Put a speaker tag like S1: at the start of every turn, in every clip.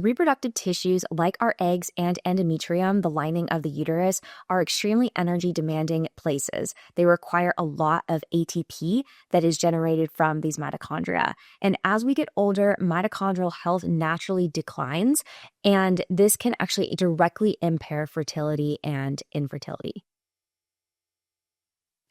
S1: Reproductive tissues like our eggs and endometrium, the lining of the uterus, are extremely energy demanding places. They require a lot of ATP that is generated from these mitochondria. And as we get older, mitochondrial health naturally declines, and this can actually directly impair fertility and infertility.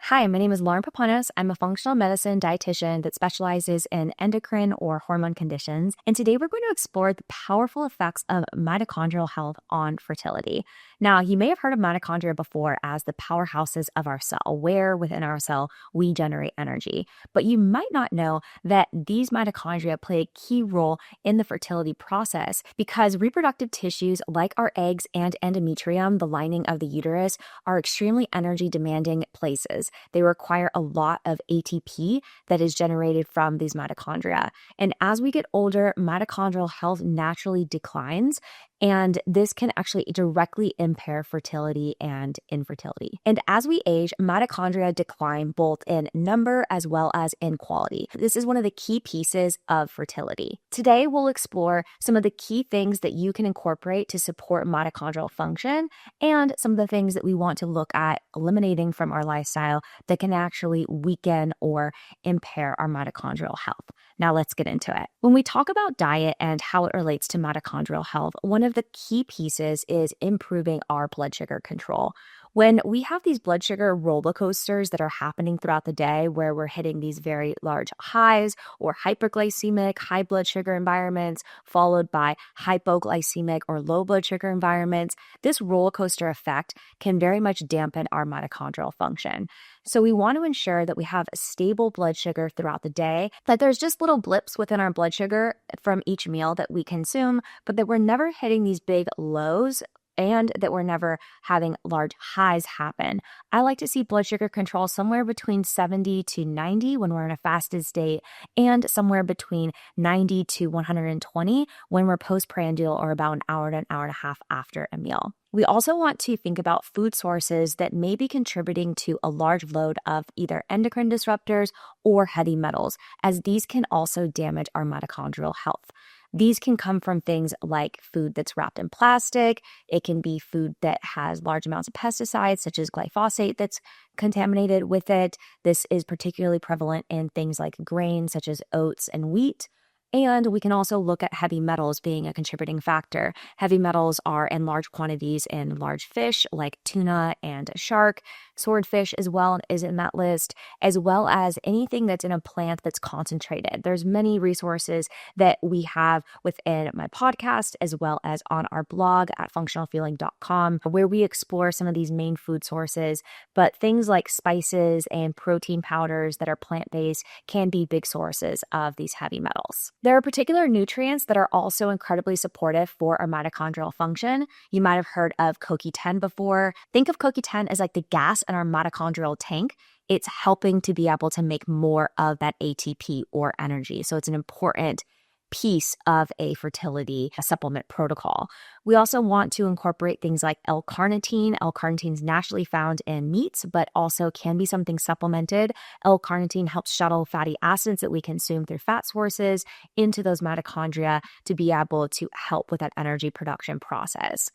S1: Hi, my name is Lauren Papanos. I'm a functional medicine dietitian that specializes in endocrine or hormone conditions. And today we're going to explore the powerful effects of mitochondrial health on fertility. Now, you may have heard of mitochondria before as the powerhouses of our cell, where within our cell we generate energy. But you might not know that these mitochondria play a key role in the fertility process because reproductive tissues like our eggs and endometrium, the lining of the uterus, are extremely energy demanding places. They require a lot of ATP that is generated from these mitochondria. And as we get older, mitochondrial health naturally declines, and this can actually directly impair fertility and infertility. And as we age, mitochondria decline both in number as well as in quality. This is one of the key pieces of fertility. Today, we'll explore some of the key things that you can incorporate to support mitochondrial function and some of the things that we want to look at eliminating from our lifestyle that can actually weaken or impair our mitochondrial health. Now let's get into it. When we talk about diet and how it relates to mitochondrial health, one of the key pieces is improving our blood sugar control. When we have these blood sugar roller coasters that are happening throughout the day where we're hitting these very large highs or hyperglycemic, high blood sugar environments, followed by hypoglycemic or low blood sugar environments, this roller coaster effect can very much dampen our mitochondrial function. So we want to ensure that we have a stable blood sugar throughout the day, that there's just little blips within our blood sugar from each meal that we consume, but that we're never hitting these big lows and that we're never having large highs happen. I like to see blood sugar control somewhere between 70 to 90 when we're in a fasted state and somewhere between 90 to 120 when we're postprandial or about an hour to an hour and a half after a meal. We also want to think about food sources that may be contributing to a large load of either endocrine disruptors or heavy metals, as these can also damage our mitochondrial health. These can come from things like food that's wrapped in plastic. It can be food that has large amounts of pesticides, such as glyphosate, that's contaminated with it. This is particularly prevalent in things like grains, such as oats and wheat. And we can also look at heavy metals being a contributing factor. Heavy metals are in large quantities in large fish like tuna and shark. Swordfish as well is in that list, as well as anything that's in a plant that's concentrated. There's many resources that we have within my podcast as well as on our blog at functionalfeeling.com where we explore some of these main food sources. But things like spices and protein powders that are plant-based can be big sources of these heavy metals. There are particular nutrients that are also incredibly supportive for our mitochondrial function. You might have heard of CoQ10 before. Think of CoQ10 as like the gas in our mitochondrial tank. It's helping to be able to make more of that ATP or energy. So it's an important piece of a fertility supplement protocol. We also want to incorporate things like L-carnitine. L-carnitine is naturally found in meats, but also can be something supplemented. L-carnitine helps shuttle fatty acids that we consume through fat sources into those mitochondria to be able to help with that energy production process.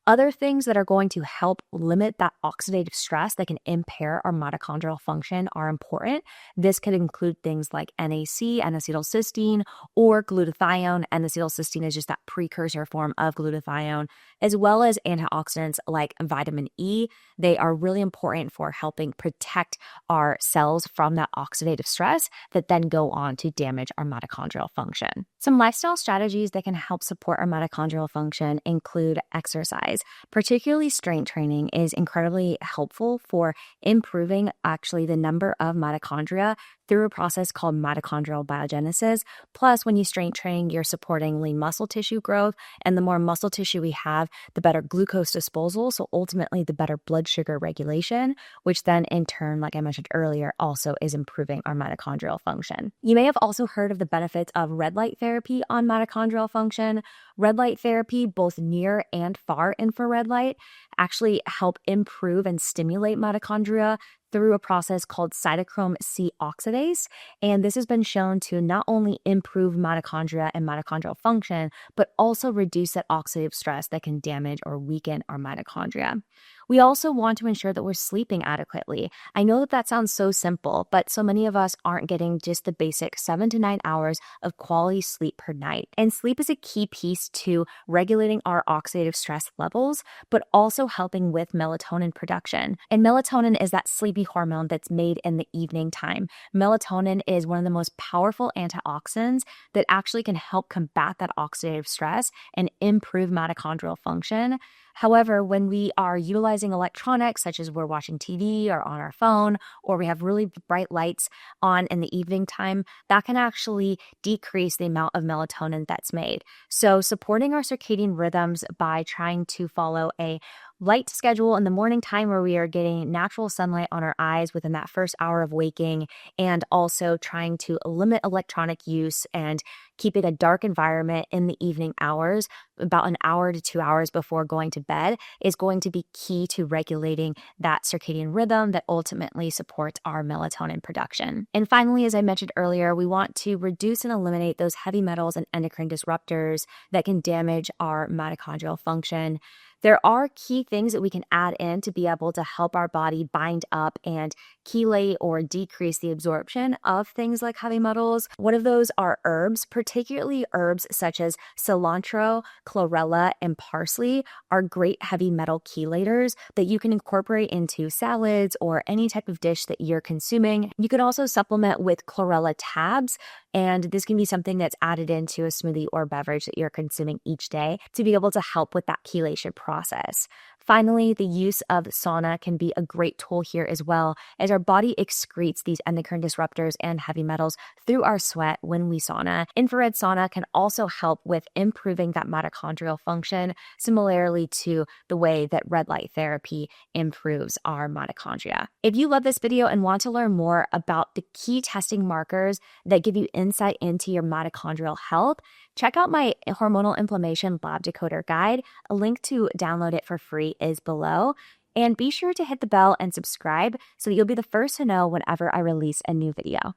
S1: Other things that are going to help limit that oxidative stress that can impair our mitochondrial function are important. This could include things like NAC, N-acetylcysteine, or glutathione. N-acetylcysteine is just that precursor form of glutathione, as well as antioxidants like vitamin E. They are really important for helping protect our cells from that oxidative stress that then go on to damage our mitochondrial function. Some lifestyle strategies that can help support our mitochondrial function include exercise. Particularly strength training is incredibly helpful for improving actually the number of mitochondria through a process called mitochondrial biogenesis. Plus, when you strength train, you're supporting lean muscle tissue growth. And the more muscle tissue we have, the better glucose disposal. So ultimately, the better blood sugar regulation, which then in turn, like I mentioned earlier, also is improving our mitochondrial function. You may have also heard of the benefits of red light therapy on mitochondrial function. Red light therapy, both near and far infrared light, actually help improve and stimulate mitochondria through a process called cytochrome C oxidase. And this has been shown to not only improve mitochondria and mitochondrial function, but also reduce that oxidative stress that can damage or weaken our mitochondria. We also want to ensure that we're sleeping adequately. I know that sounds so simple, but so many of us aren't getting just the basic 7 to 9 hours of quality sleep per night. And sleep is a key piece to regulating our oxidative stress levels, but also helping with melatonin production. And melatonin is that sleepy hormone that's made in the evening time. Melatonin is one of the most powerful antioxidants that actually can help combat that oxidative stress and improve mitochondrial function. However, when we are utilizing electronics, such as we're watching TV or on our phone, or we have really bright lights on in the evening time, that can actually decrease the amount of melatonin that's made. So supporting our circadian rhythms by trying to follow a light schedule in the morning time where we are getting natural sunlight on our eyes within that first hour of waking, and also trying to limit electronic use and keeping a dark environment in the evening hours, about an hour to 2 hours before going to bed, is going to be key to regulating that circadian rhythm that ultimately supports our melatonin production. And finally, as I mentioned earlier, we want to reduce and eliminate those heavy metals and endocrine disruptors that can damage our mitochondrial function. There are key things that we can add in to be able to help our body bind up and chelate or decrease the absorption of things like heavy metals. One of those are herbs, particularly herbs such as cilantro, chlorella, and parsley are great heavy metal chelators that you can incorporate into salads or any type of dish that you're consuming. You can also supplement with chlorella tabs, and this can be something that's added into a smoothie or beverage that you're consuming each day to be able to help with that chelation process. Finally, the use of sauna can be a great tool here as well, as our body excretes these endocrine disruptors and heavy metals through our sweat when we sauna. Infrared sauna can also help with improving that mitochondrial function, similarly to the way that red light therapy improves our mitochondria. If you love this video and want to learn more about the key testing markers that give you insight into your mitochondrial health, check out my hormonal inflammation lab decoder guide. A link to download it for free is below. And be sure to hit the bell and subscribe so that you'll be the first to know whenever I release a new video.